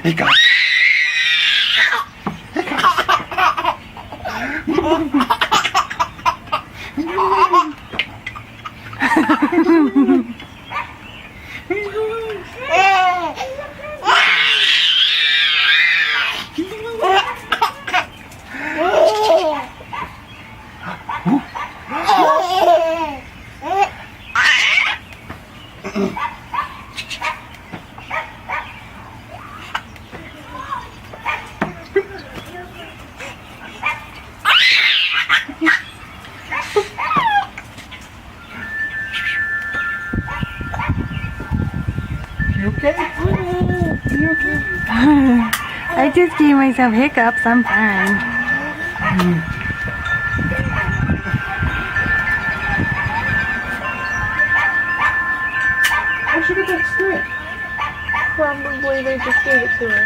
Ikaw. You okay? You okay? I just gave myself hiccups. I'm fine. I should have got stick. Probably they just gave it to her.